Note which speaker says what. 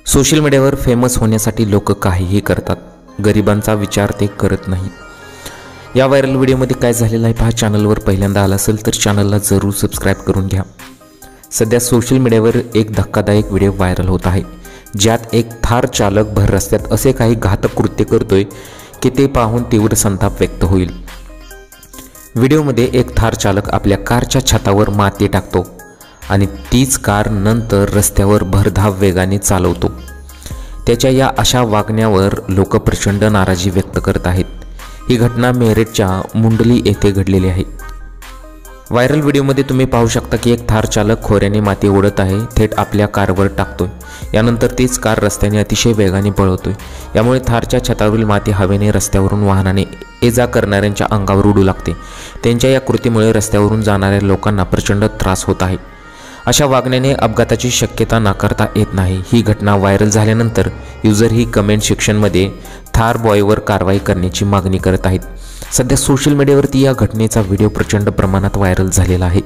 Speaker 1: Social मीडियावर famous होण्यासाठी लोक काहीही करतात, गरिबांचा विचार ते करत नाही। या व्हायरल व्हिडिओमध्ये काय झालेलं आहे पहा। चॅनलवर पहिल्यांदा आला असेल तर चॅनलला जरूर सबस्क्राईब करून घ्या। सध्या सोशल मीडियावर एक धक्कादायक व्हिडिओ व्हायरल होत आहे, ज्यात एक थार चालक भर रस्त्यात असे काही घातक कृत्य करतोय की ते पाहून तीव्र संताप व्यक्त होईल। व्हिडिओमध्ये एक थार चालक आपल्या कारच्या छतावर माती टाकतो आणि तीच कार नंतर रस्त्यावर भरधाव वेगाने चालवतो। त्याच्या या अशा वागण्यावर लोक प्रचंड नाराजी व्यक्त करत आहेत। ही घटना मेरठच्या मुंडली येथे घडलेली आहे। व्हायरल व्हिडिओमध्ये तुम्ही पाहू शकता की एक थार चालक खोऱ्याने माती ओढत आहे, थेट आपल्या कारवर टाकतोय। यानंतर तीच कार रस्त्याने अतिशय वेगाने पळवतोय। यामुळे थारच्या छतावरील माती हवेने रस्त्यावरून वाहनाने ये-जा करणाऱ्यांच्या अंगावर उडू लागते। त्यांच्या या कृतीमुळे रस्त्यावरून जाणाऱ्या लोकांना प्रचंड त्रास होत आहे। अशा वागण्याने अपघाताची शक्यता नाकारता येत नाही। ही घटना व्हायरल झाल्यानंतर युजर ही कमेंट सेक्शनमध्ये थार बॉयवर कारवाई करण्याची मागणी करत आहेत। सध्या सोशल मीडियावरती या घटनेचा व्हिडिओ प्रचंड प्रमाणात व्हायरल झालेला आहे।